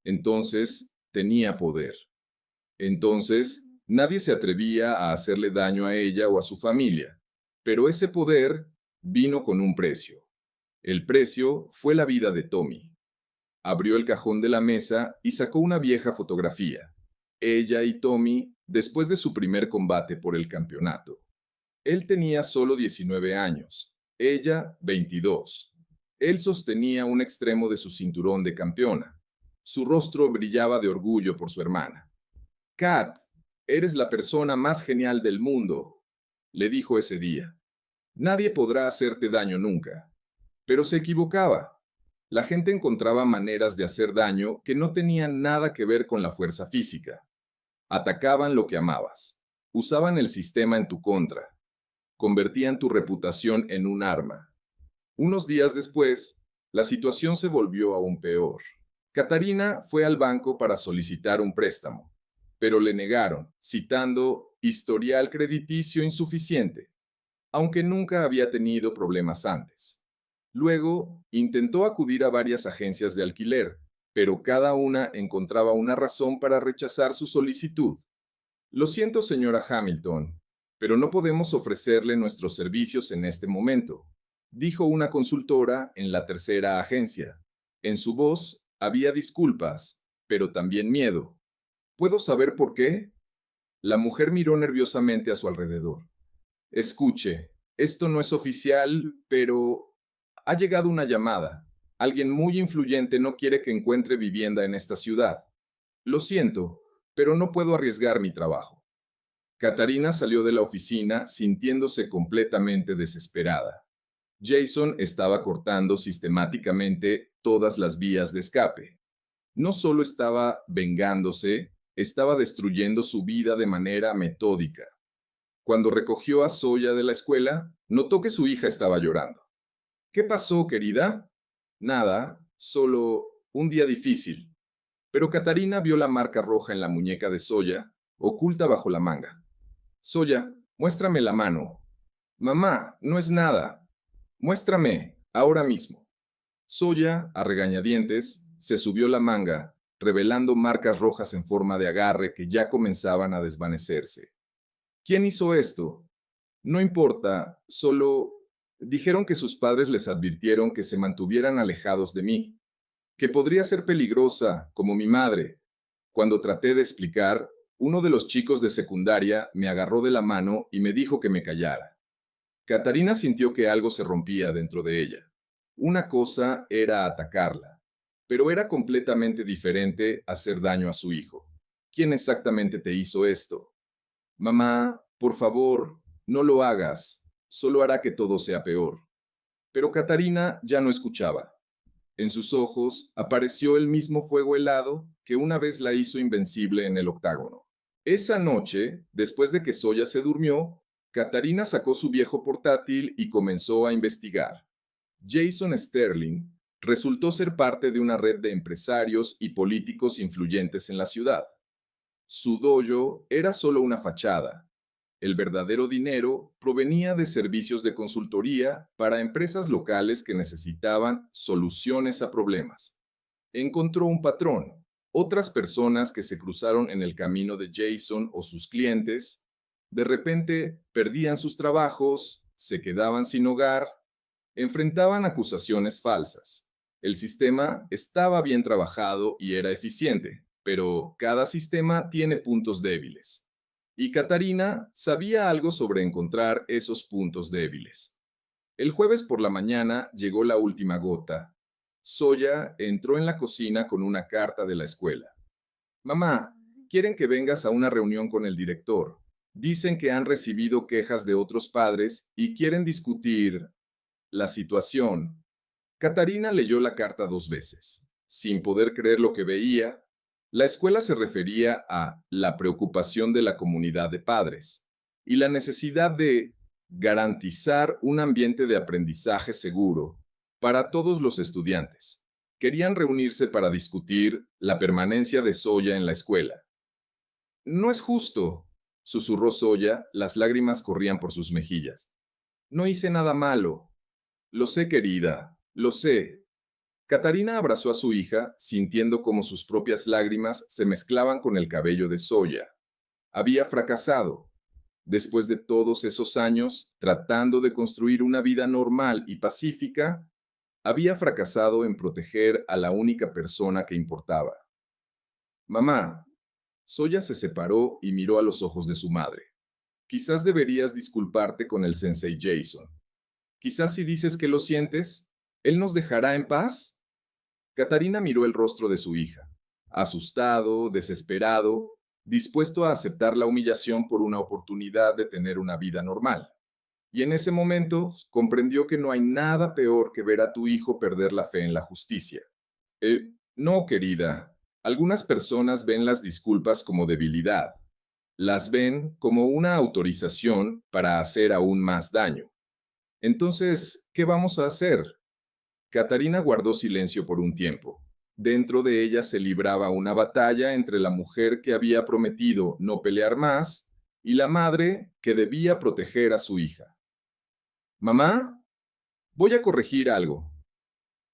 Entonces tenía poder. Entonces nadie se atrevía a hacerle daño a ella o a su familia. Pero ese poder vino con un precio. El precio fue la vida de Tommy. Abrió el cajón de la mesa y sacó una vieja fotografía. Ella y Tommy después de su primer combate por el campeonato. Él tenía solo 19 años, ella 22. Él sostenía un extremo de su cinturón de campeona. Su rostro brillaba de orgullo por su hermana. Kat, eres la persona más genial del mundo, le dijo ese día. Nadie podrá hacerte daño nunca. Pero se equivocaba. La gente encontraba maneras de hacer daño que no tenían nada que ver con la fuerza física. Atacaban lo que amabas. Usaban el sistema en tu contra. Convertían tu reputación en un arma. Unos días después, la situación se volvió aún peor. Catarina fue al banco para solicitar un préstamo, pero le negaron, citando historial crediticio insuficiente, aunque nunca había tenido problemas antes. Luego, intentó acudir a varias agencias de alquiler, pero cada una encontraba una razón para rechazar su solicitud. Lo siento, señora Hamilton, pero no podemos ofrecerle nuestros servicios en este momento, dijo una consultora en la tercera agencia. En su voz había disculpas, pero también miedo. ¿Puedo saber por qué? La mujer miró nerviosamente a su alrededor. Escuche, esto no es oficial, pero ha llegado una llamada. Alguien muy influyente no quiere que encuentre vivienda en esta ciudad. Lo siento, pero no puedo arriesgar mi trabajo. Catarina salió de la oficina sintiéndose completamente desesperada. Jason estaba cortando sistemáticamente todas las vías de escape. No solo estaba vengándose, estaba destruyendo su vida de manera metódica. Cuando recogió a Zoya de la escuela, notó que su hija estaba llorando. ¿Qué pasó, querida? Nada, solo un día difícil. Pero Catarina vio la marca roja en la muñeca de Zoya, oculta bajo la manga. Zoya, muéstrame la mano. Mamá, no es nada. Muéstrame, ahora mismo. Zoya, a regañadientes, se subió la manga, revelando marcas rojas en forma de agarre que ya comenzaban a desvanecerse. ¿Quién hizo esto? No importa, solo dijeron que sus padres les advirtieron que se mantuvieran alejados de mí, que podría ser peligrosa, como mi madre. Cuando traté de explicar, uno de los chicos de secundaria me agarró de la mano y me dijo que me callara. Catarina sintió que algo se rompía dentro de ella. Una cosa era atacarla, pero era completamente diferente hacer daño a su hijo. ¿Quién exactamente te hizo esto? Mamá, por favor, no lo hagas. Solo hará que todo sea peor. Pero Catarina ya no escuchaba. En sus ojos apareció el mismo fuego helado que una vez la hizo invencible en el octágono. Esa noche, después de que Zoya se durmió, Catarina sacó su viejo portátil y comenzó a investigar. Jason Sterling resultó ser parte de una red de empresarios y políticos influyentes en la ciudad. Su dojo era solo una fachada. El verdadero dinero provenía de servicios de consultoría para empresas locales que necesitaban soluciones a problemas. Encontró un patrón. Otras personas que se cruzaron en el camino de Jason o sus clientes, de repente perdían sus trabajos, se quedaban sin hogar, enfrentaban acusaciones falsas. El sistema estaba bien trabajado y era eficiente, pero cada sistema tiene puntos débiles. Y Catarina sabía algo sobre encontrar esos puntos débiles. El jueves por la mañana llegó la última gota. Zoya entró en la cocina con una carta de la escuela. Mamá, quieren que vengas a una reunión con el director. Dicen que han recibido quejas de otros padres y quieren discutir la situación. Catarina leyó la carta 2 veces. Sin poder creer lo que veía, la escuela se refería a la preocupación de la comunidad de padres y la necesidad de garantizar un ambiente de aprendizaje seguro para todos los estudiantes. Querían reunirse para discutir la permanencia de Zoya en la escuela. No es justo, susurró Zoya, las lágrimas corrían por sus mejillas. No hice nada malo. Lo sé, querida, lo sé. Catarina abrazó a su hija, sintiendo como sus propias lágrimas se mezclaban con el cabello de Zoya. Había fracasado. Después de todos esos años, tratando de construir una vida normal y pacífica, había fracasado en proteger a la única persona que importaba. Mamá, Zoya se separó y miró a los ojos de su madre. Quizás deberías disculparte con el sensei Jason. Quizás si dices que lo sientes, ¿él nos dejará en paz? Catarina miró el rostro de su hija, asustado, desesperado, dispuesto a aceptar la humillación por una oportunidad de tener una vida normal. Y en ese momento comprendió que no hay nada peor que ver a tu hijo perder la fe en la justicia. No, querida. Algunas personas ven las disculpas como debilidad. Las ven como una autorización para hacer aún más daño. Entonces, ¿qué vamos a hacer? Catarina guardó silencio por un tiempo. Dentro de ella se libraba una batalla entre la mujer que había prometido no pelear más y la madre que debía proteger a su hija. Mamá, voy a corregir algo.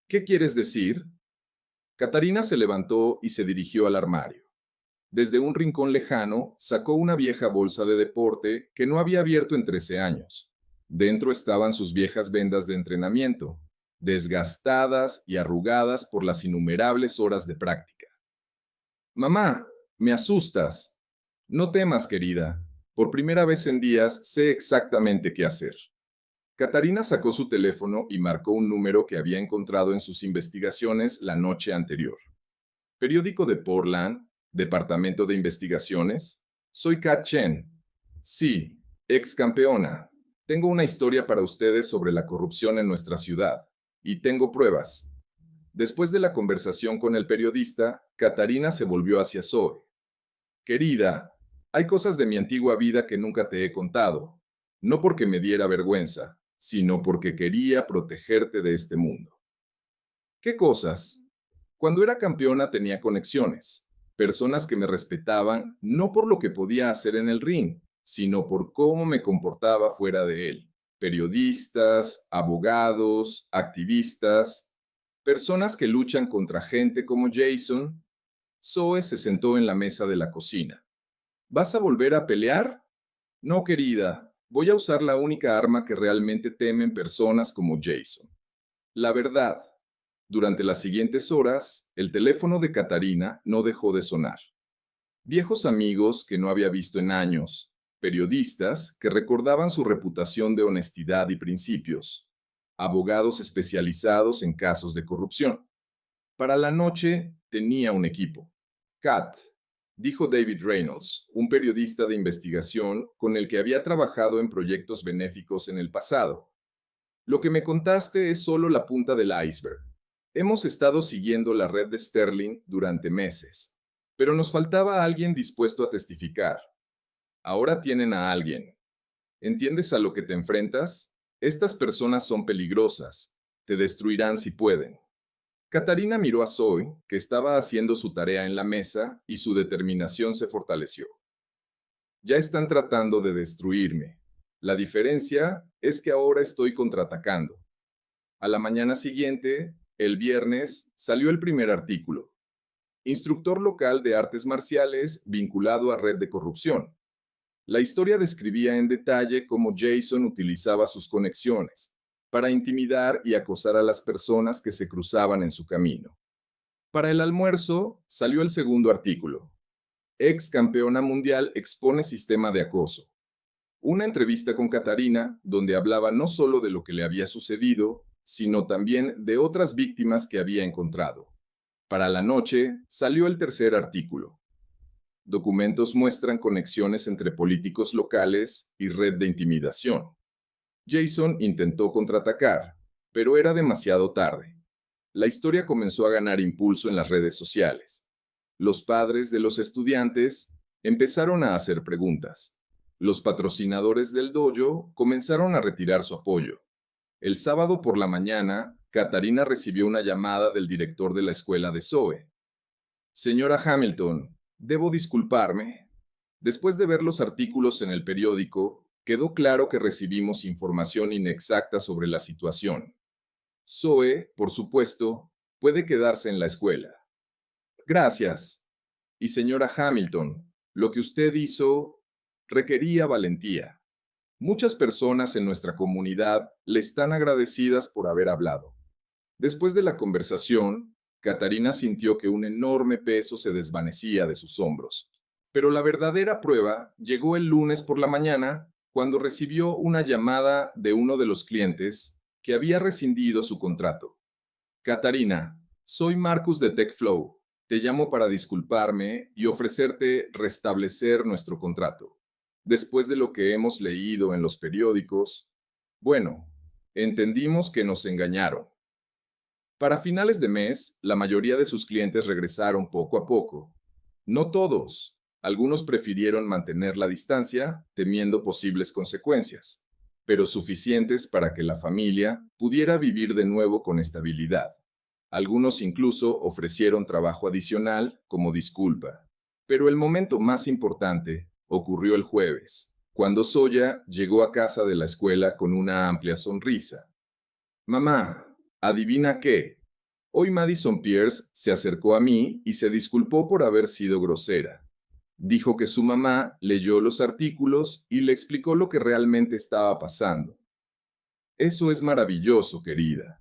¿Qué quieres decir? Catarina se levantó y se dirigió al armario. Desde un rincón lejano sacó una vieja bolsa de deporte que no había abierto en 13 años. Dentro estaban sus viejas vendas de entrenamiento, desgastadas y arrugadas por las innumerables horas de práctica. Mamá, me asustas. No temas, querida. Por primera vez en días sé exactamente qué hacer. Catarina sacó su teléfono y marcó un número que había encontrado en sus investigaciones la noche anterior. Periódico de Portland, Departamento de Investigaciones. Soy Kat Chen. Sí, ex campeona. Tengo una historia para ustedes sobre la corrupción en nuestra ciudad. Y tengo pruebas. Después de la conversación con el periodista, Catarina se volvió hacia Zoe. Querida, hay cosas de mi antigua vida que nunca te he contado. No porque me diera vergüenza, sino porque quería protegerte de este mundo. ¿Qué cosas? Cuando era campeona tenía conexiones, personas que me respetaban no por lo que podía hacer en el ring, sino por cómo me comportaba fuera de él. Periodistas, abogados, activistas, personas que luchan contra gente como Jason. Zoe se sentó en la mesa de la cocina. ¿Vas a volver a pelear? No, querida, voy a usar la única arma que realmente temen personas como Jason. La verdad. Durante las siguientes horas, el teléfono de Catarina no dejó de sonar. Viejos amigos que no había visto en años, periodistas que recordaban su reputación de honestidad y principios, abogados especializados en casos de corrupción. Para la noche tenía un equipo. Kat, dijo David Reynolds, un periodista de investigación con el que había trabajado en proyectos benéficos en el pasado. Lo que me contaste es solo la punta del iceberg. Hemos estado siguiendo la red de Sterling durante meses, pero nos faltaba alguien dispuesto a testificar. Ahora tienen a alguien. ¿Entiendes a lo que te enfrentas? Estas personas son peligrosas. Te destruirán si pueden. Catarina miró a Zoe, que estaba haciendo su tarea en la mesa, y su determinación se fortaleció. Ya están tratando de destruirme. La diferencia es que ahora estoy contraatacando. A la mañana siguiente, el viernes, salió el primer artículo. Instructor local de artes marciales vinculado a red de corrupción. La historia describía en detalle cómo Jason utilizaba sus conexiones para intimidar y acosar a las personas que se cruzaban en su camino. Para el almuerzo, salió el segundo artículo. Ex campeona mundial expone sistema de acoso. Una entrevista con Catarina, donde hablaba no solo de lo que le había sucedido, sino también de otras víctimas que había encontrado. Para la noche, salió el tercer artículo. Documentos muestran conexiones entre políticos locales y red de intimidación. Jason intentó contraatacar, pero era demasiado tarde. La historia comenzó a ganar impulso en las redes sociales. Los padres de los estudiantes empezaron a hacer preguntas. Los patrocinadores del dojo comenzaron a retirar su apoyo. El sábado por la mañana, Catarina recibió una llamada del director de la escuela de Zoe. Señora Hamilton, debo disculparme. Después de ver los artículos en el periódico, quedó claro que recibimos información inexacta sobre la situación. Zoe, por supuesto, Puede quedarse en la escuela. Gracias. Y señora Hamilton, lo que usted hizo requería valentía. Muchas personas en nuestra comunidad le están agradecidas por haber hablado. Después de la conversación, Catarina sintió que un enorme peso se desvanecía de sus hombros. Pero la verdadera prueba llegó el lunes por la mañana, cuando recibió una llamada de uno de los clientes que había rescindido su contrato. Catarina, soy Marcus de TechFlow. Te llamo para disculparme y ofrecerte restablecer nuestro contrato. Después de lo que hemos leído en los periódicos, bueno, entendimos que nos engañaron. Para finales de mes, la mayoría de sus clientes regresaron poco a poco. No todos. Algunos prefirieron mantener la distancia, temiendo posibles consecuencias, pero suficientes para que la familia pudiera vivir de nuevo con estabilidad. Algunos incluso ofrecieron trabajo adicional como disculpa. Pero el momento más importante ocurrió el jueves, cuando Zoya llegó a casa de la escuela con una amplia sonrisa. Mamá, ¿adivina qué? Hoy Madison Pierce se acercó a mí y se disculpó por haber sido grosera. Dijo que su mamá leyó los artículos y le explicó lo que realmente estaba pasando. Eso es maravilloso, querida.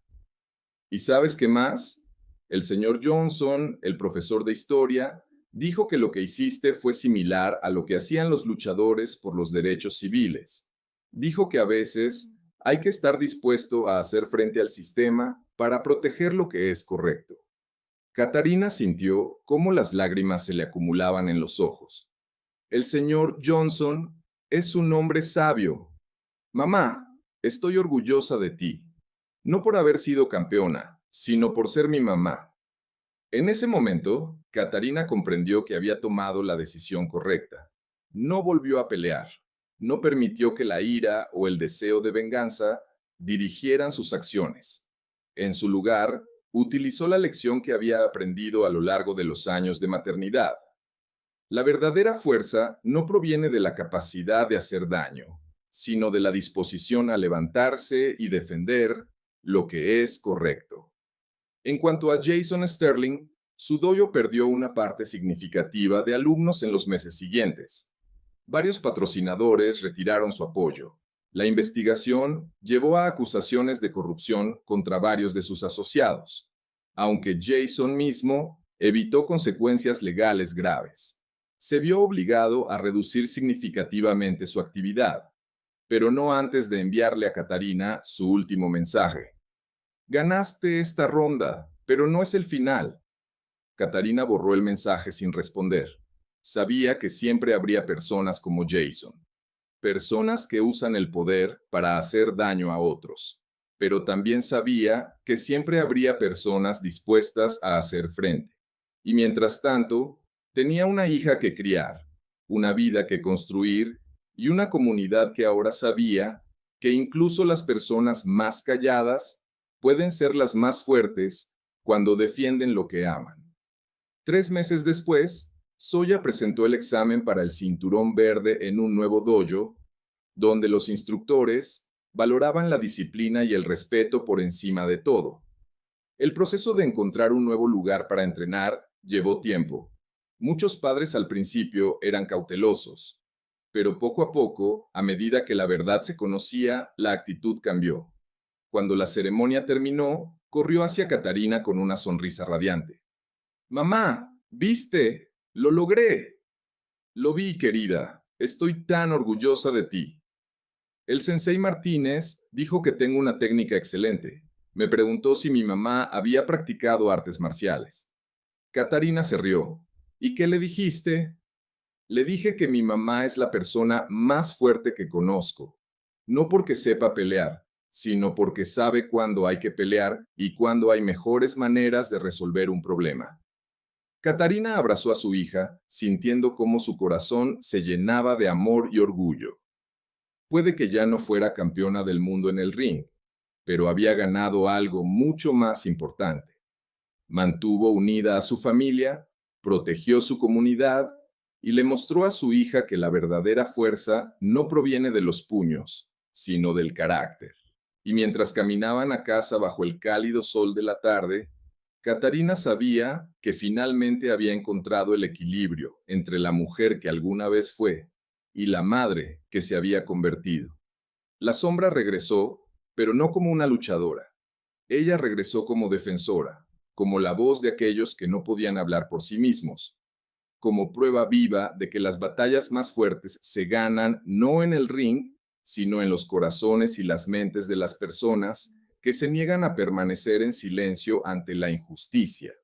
¿Y sabes qué más? El señor Johnson, el profesor de historia, dijo que lo que hiciste fue similar a lo que hacían los luchadores por los derechos civiles. Dijo que a veces hay que estar dispuesto a hacer frente al sistema para proteger lo que es correcto. Catarina sintió cómo las lágrimas se le acumulaban en los ojos. El señor Johnson es un hombre sabio. Mamá, estoy orgullosa de ti. No por haber sido campeona, sino por ser mi mamá. En ese momento, Catarina comprendió que había tomado la decisión correcta. No volvió a pelear. No permitió que la ira o el deseo de venganza dirigieran sus acciones. En su lugar, utilizó la lección que había aprendido a lo largo de los años de maternidad. La verdadera fuerza no proviene de la capacidad de hacer daño, sino de la disposición a levantarse y defender lo que es correcto. En cuanto a Jason Sterling, su dojo perdió una parte significativa de alumnos en los meses siguientes. Varios patrocinadores retiraron su apoyo. La investigación llevó a acusaciones de corrupción contra varios de sus asociados, aunque Jason mismo evitó consecuencias legales graves. Se vio obligado a reducir significativamente su actividad, pero no antes de enviarle a Catarina su último mensaje. Ganaste esta ronda, pero no es el final. Catarina borró el mensaje sin responder. Sabía que siempre habría personas como Jason. Personas que usan el poder para hacer daño a otros. Pero también sabía que siempre habría personas dispuestas a hacer frente. Y mientras tanto, tenía una hija que criar, una vida que construir y una comunidad que ahora sabía que incluso las personas más calladas pueden ser las más fuertes cuando defienden lo que aman. 3 meses después, Zoya presentó el examen para el cinturón verde en un nuevo dojo, donde los instructores valoraban la disciplina y el respeto por encima de todo. El proceso de encontrar un nuevo lugar para entrenar llevó tiempo. Muchos padres al principio eran cautelosos, pero poco a poco, a medida que la verdad se conocía, la actitud cambió. Cuando la ceremonia terminó, corrió hacia Catarina con una sonrisa radiante. Mamá, ¿viste? Lo logré. Lo vi, querida. Estoy tan orgullosa de ti. El sensei Martínez dijo que tengo una técnica excelente. Me preguntó si mi mamá había practicado artes marciales. Catarina se rió. ¿Y qué le dijiste? Le dije que mi mamá es la persona más fuerte que conozco. No porque sepa pelear, sino porque sabe cuándo hay que pelear y cuándo hay mejores maneras de resolver un problema. Catarina abrazó a su hija, sintiendo cómo su corazón se llenaba de amor y orgullo. Puede que ya no fuera campeona del mundo en el ring, pero había ganado algo mucho más importante. Mantuvo unida a su familia, protegió su comunidad y le mostró a su hija que la verdadera fuerza no proviene de los puños, sino del carácter. Y mientras caminaban a casa bajo el cálido sol de la tarde, Catarina sabía que finalmente había encontrado el equilibrio entre la mujer que alguna vez fue y la madre que se había convertido. La sombra regresó, pero no como una luchadora. Ella regresó como defensora, como la voz de aquellos que no podían hablar por sí mismos, como prueba viva de que las batallas más fuertes se ganan no en el ring, sino en los corazones y las mentes de las personas que se niegan a permanecer en silencio ante la injusticia.